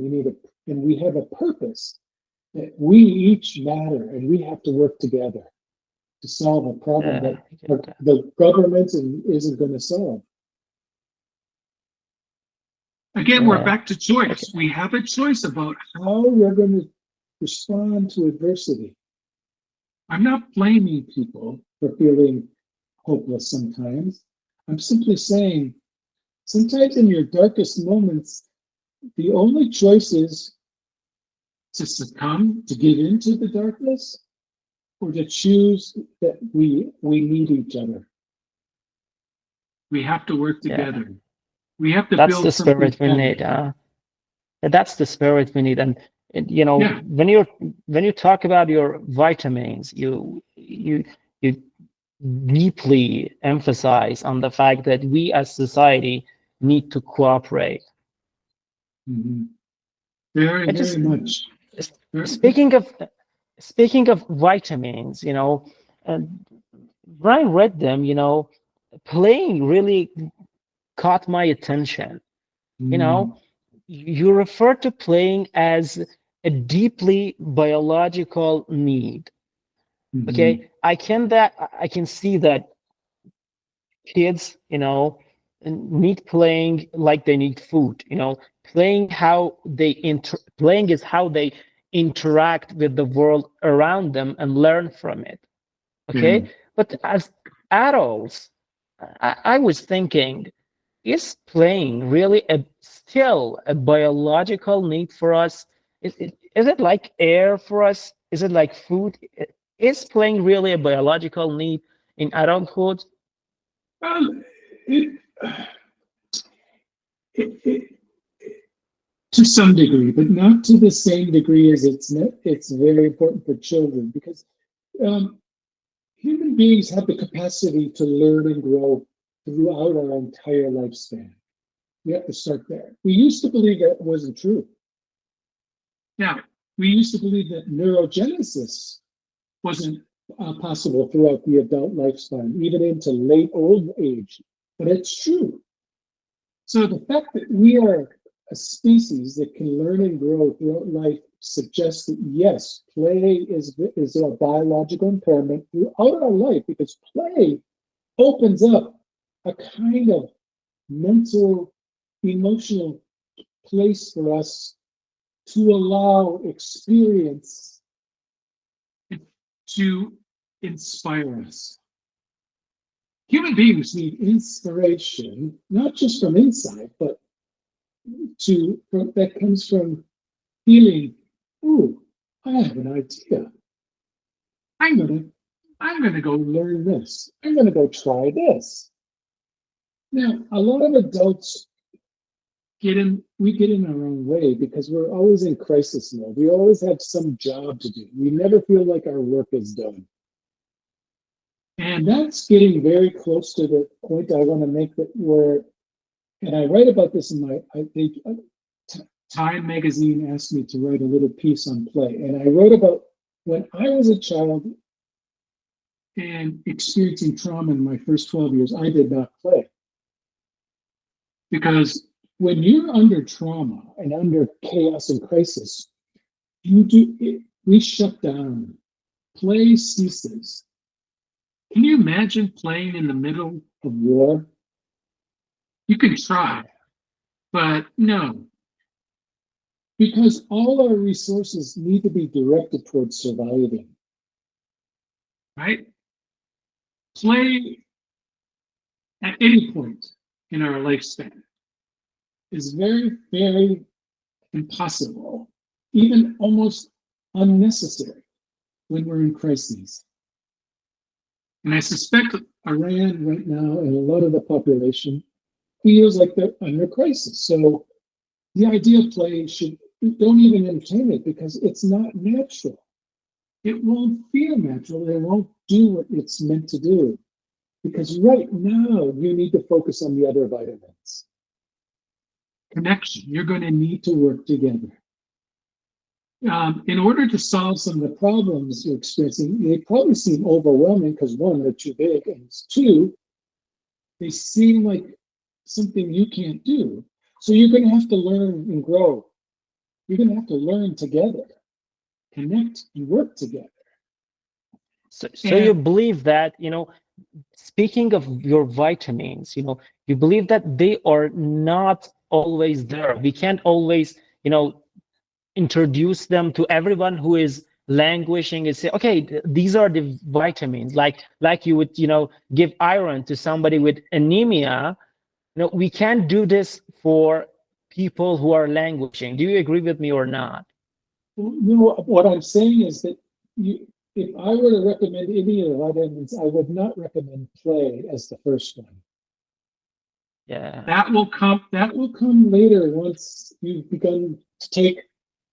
And we have a purpose that we each matter, and we have to work together to solve a problem that the government isn't going to solve. Again, we're back to choice. We have a choice about how we're going to respond to adversity. I'm not blaming people for feeling hopeless sometimes. I'm simply saying, sometimes in your darkest moments, the only choice is to succumb, to give into the darkness, or to choose that we need each other. We have to work together. We have to That's build the spirit we need. That's the spirit we need. And you know, when you talk about your vitamins, you deeply emphasize on the fact that we as society need to cooperate. Mm-hmm. Very much. Speaking of vitamins, you know, when I read them, you know, playing really caught my attention. You know, you refer to playing as a deeply biological need. Okay, I can see that kids, you know, need playing like they need food. You know, playing is how they interact with the world around them and learn from it. Okay, but as adults, I was thinking, is playing really still a biological need for us? Is it like air for us? Is it like food? Is playing really a biological need in adulthood? To some degree, but not to the same degree as it's very important for children, because human beings have the capacity to learn and grow throughout our entire lifespan. We have to start there. We used to believe that wasn't true. Now, we used to believe that neurogenesis wasn't possible throughout the adult lifespan, even into late old age, but it's true. So the fact that we are a species that can learn and grow throughout life suggests that yes, play is a biological impairment throughout our life, because play opens up a kind of mental, emotional place for us to allow experience to inspire us. Human beings need inspiration, not just from inside, but that comes from feeling, ooh, I have an idea. I'm gonna go learn this. I'm gonna go try this. Now, a lot of adults get in our own way because we're always in crisis mode. We always have some job to do. We never feel like our work is done. And that's getting very close to the point I want to make, and I write about this in Time magazine asked me to write a little piece on play. And I wrote about when I was a child and experiencing trauma in my first 12 years, I did not play. Because when you're under trauma and under chaos and crisis, we shut down. Play ceases. Can you imagine playing in the middle of war? You can try, but no. Because all our resources need to be directed towards surviving. Right? Play at any point in our lifespan is very, very impossible, even almost unnecessary when we're in crises. And I suspect Iran right now and a lot of the population feels like they're under crisis. So the idea of play don't even entertain it, because it's not natural. It won't feel natural. It won't do what it's meant to do. Because right now, you need to focus on the other vitamins. Connection. You're going to need to work together. In order to solve some of the problems you're experiencing, they probably seem overwhelming because one, they're too big, and two, they seem like something you can't do. So you're going to have to learn and grow. You're going to have to learn together, connect and work together. So you believe that, speaking of your vitamins, you believe that they are not always there. We can't always, introduce them to everyone who is languishing and say, okay, these are the vitamins, like you would, give iron to somebody with anemia. We can't do this for people who are languishing. Do you agree with me or not? What I'm saying is that if I were to recommend any of the vitamins, I would not recommend play as the first one. Yeah. That will come later once you've begun to take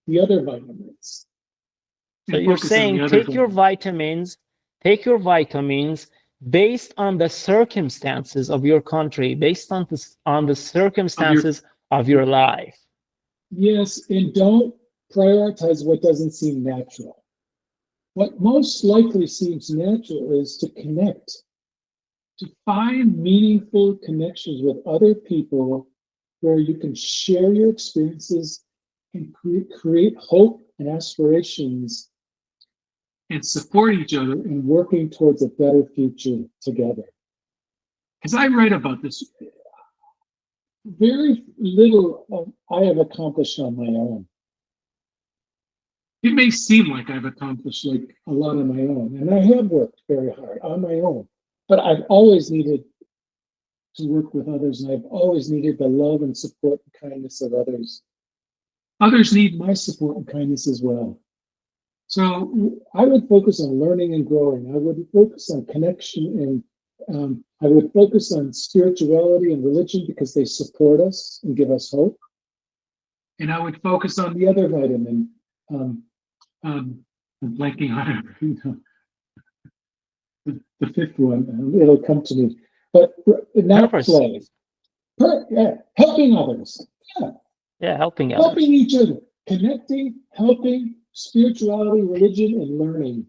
the other vitamins. So you're saying take your vitamins based on the circumstances of your country, based on the circumstances of your life. Yes, and don't prioritize what doesn't seem natural. What most likely seems natural is to connect, to find meaningful connections with other people where you can share your experiences and create hope and aspirations and support each other in working towards a better future together. As I write about this, very little I have accomplished on my own. It may seem like I've accomplished like a lot on my own, and I have worked very hard on my own, but I've always needed to work with others, and I've always needed the love and support and kindness of others. Others need my support and kindness as well. So I would focus on learning and growing. I would focus on connection, and I would focus on spirituality and religion because they support us and give us hope. And I would focus on the other vitamin. I'm blanking on it. The fifth one. It'll come to me. But not play. Helping others. Yeah, helping others. Helping each other. Connecting, helping, spirituality, religion, and learning.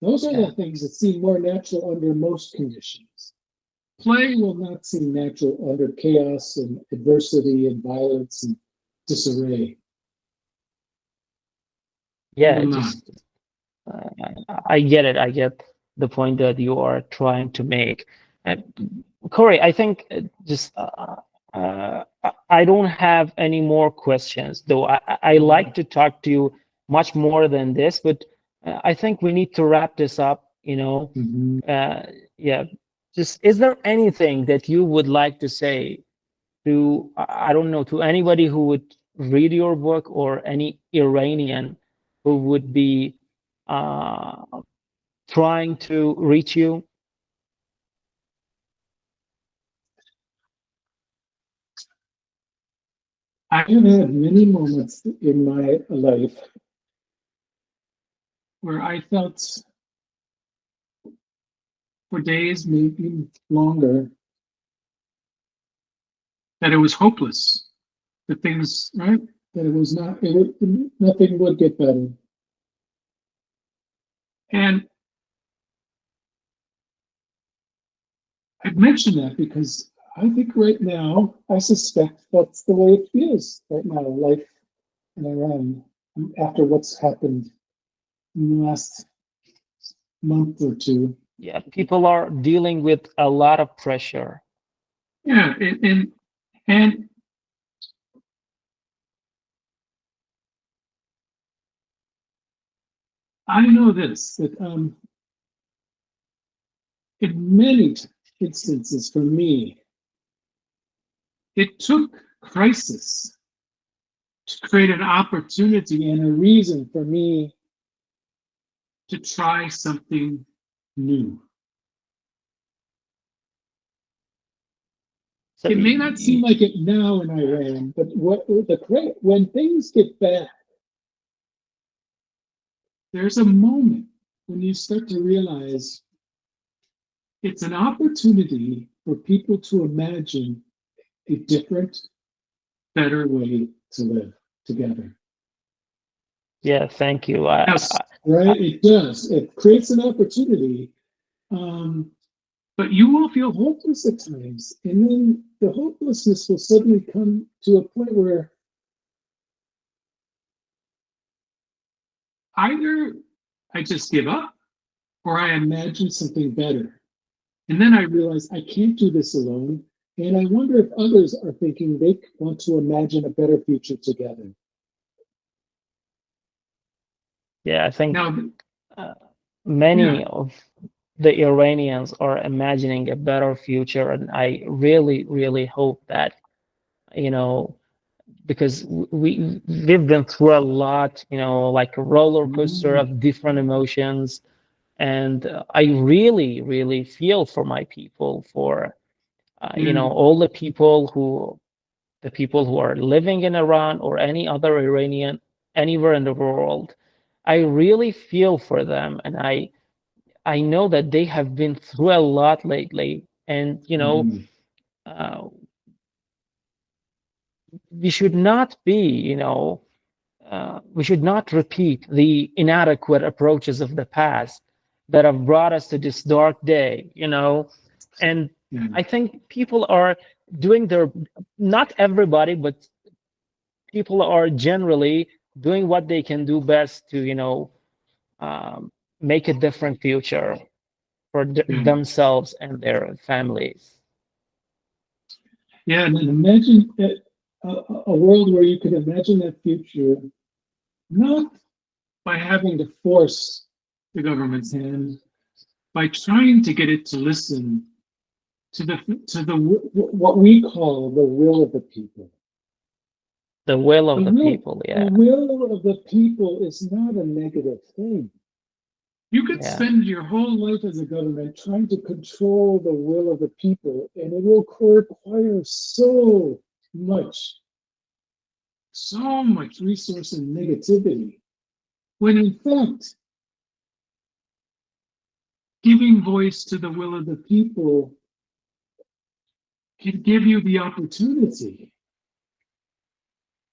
Those are the things that seem more natural under most conditions. Play will not seem natural under chaos and adversity and violence and disarray. Yeah, I get it. I get the point that you are trying to make. Corey, I think I don't have any more questions, though I like to talk to you much more than this, but I think we need to wrap this up, just, is there anything that you would like to say to, I don't know, to anybody who would read your book, or any Iranian who would be trying to reach you? I have had many moments in my life where I felt, for days, maybe longer, that it was hopeless, that things, right? That it was not, nothing would get better. And I've mentioned that because I think right now, I suspect that's the way it feels right now, life in Iran, after what's happened in the last month or two. Yeah, people are dealing with a lot of pressure. Yeah, and I know this, that in many instances for me, it took crisis to create an opportunity and a reason for me to try something new. So it may not seem like it now in Iran, but when things get bad, there's a moment when you start to realize it's an opportunity for people to imagine a different, better way to live together. Yeah, thank you. Right, it does. It creates an opportunity But you will feel hopeless at times. And then the hopelessness will suddenly come to a point where either I just give up or I imagine something better. And then I realize I can't do this alone. And I wonder if others are thinking they want to imagine a better future together. Yeah, I think Now, many of the Iranians are imagining a better future, and I really, really hope that, because we've been through a lot, like a roller coaster of different emotions, and I really, really feel for my people, for all the people who are living in Iran or any other Iranian anywhere in the world. I really feel for them, and I know that they have been through a lot lately, and we should not be, we should not repeat the inadequate approaches of the past that have brought us to this dark day, and I think people are doing not everybody, but people are generally doing what they can do best to, make a different future for themselves and their families. Yeah, and imagine a world where you could imagine that future, not by having to force the government's hand, by trying to get it to listen to the what we call the will of the people. The will of the people, yeah. The will of the people is not a negative thing. You could spend your whole life as a government trying to control the will of the people, and it will require so much resource and negativity. When in fact, giving voice to the will of the people can give you the opportunity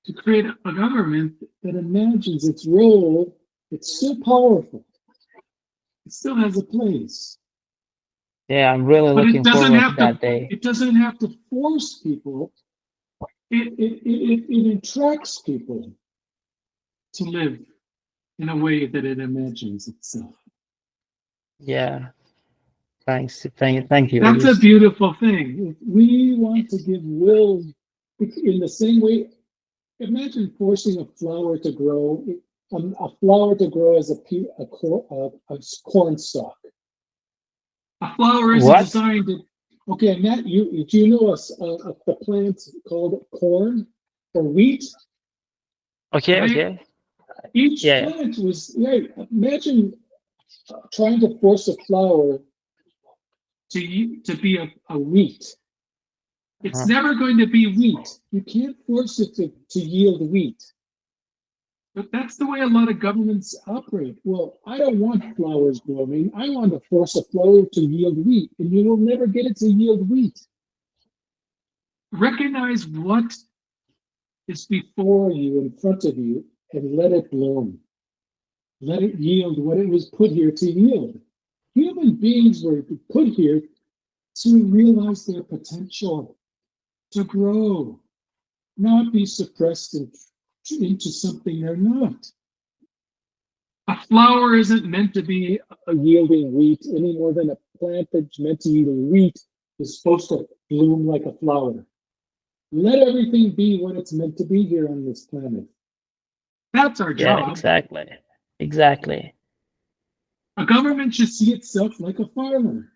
to create a government that imagines its role. It's still powerful. It still has a place. Yeah, I'm really looking forward to that day. It doesn't have to force people. It attracts people to live in a way that it imagines itself. Yeah. Thanks. Thank you. That's a beautiful thing. If we want to give will in the same way, imagine forcing a flower to grow. A flower to grow as a corn stalk. A flower is designed to. Okay, Matt, do you know a plant called corn or wheat? Okay, right? okay. Each plant was imagine trying to force a flower to be a wheat. It's never going to be wheat. You can't force it to yield wheat. But that's the way a lot of governments operate. Well, I don't want flowers growing. I want to force a flower to yield wheat, and you will never get it to yield wheat. Recognize what is before you, in front of you, and let it bloom. Let it yield what it was put here to yield. Human beings were put here to realize their potential, to grow, not be suppressed into something they're not. A flower isn't meant to be a yielding wheat any more than a plant that's meant to yield wheat is supposed to bloom like a flower. Let everything be what it's meant to be here on this planet. That's our job. Yeah, exactly. A government should see itself like a farmer.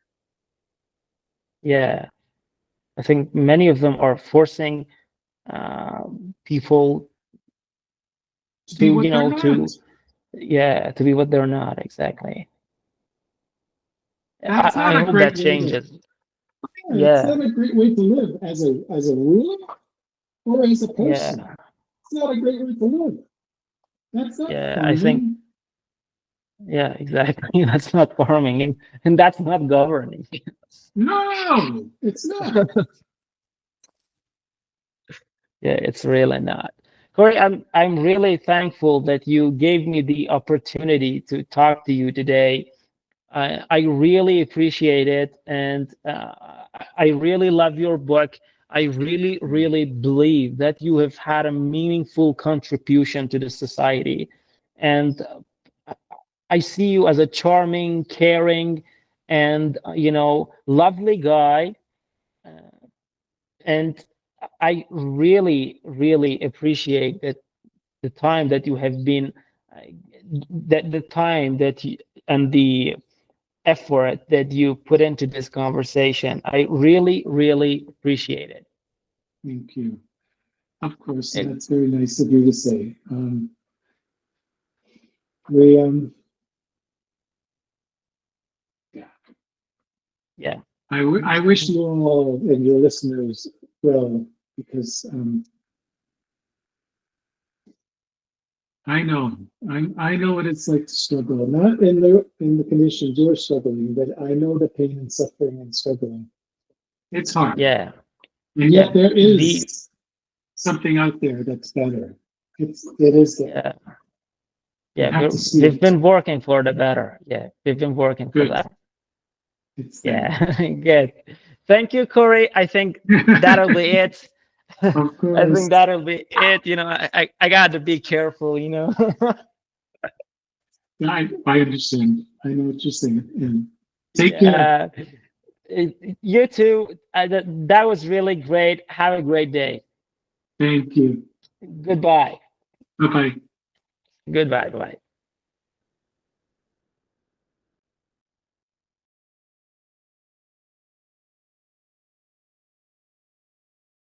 Yeah, I think many of them are forcing people to be what they're not. Exactly. I hope that changes. It's not a great way to live as a ruler or as a person. Yeah. It's not a great way to live. That's not farming. I think. Yeah, exactly. That's not farming, and that's not governing. No, it's not. Yeah, it's really not. Kory, I'm really thankful that you gave me the opportunity to talk to you today. I really appreciate it, and I really love your book. I really, really believe that you have had a meaningful contribution to the society, and I see you as a charming, caring, and lovely guy, and I really, really appreciate that the time that you have been, that the time that you, and the effort that you put into this conversation. I really, really appreciate it. Thank you. Of course, that's very nice of you to say. Yeah. I wish you all and your listeners well, because I know what it's like to struggle. Not in the conditions you're struggling, but I know the pain and suffering and struggling. It's hard. Yeah. And yet there is something out there that's better. It is there. Yeah. We've been working for the better. Yeah. We've been working for that. Yeah. Good. Thank you, Corey. I think that'll be it. Of course. I think that'll be it. I got to be careful, I understand. I know what you're saying. And take care. You too. That was really great. Have a great day. Thank you. Goodbye. Bye-bye. Goodbye. Bye.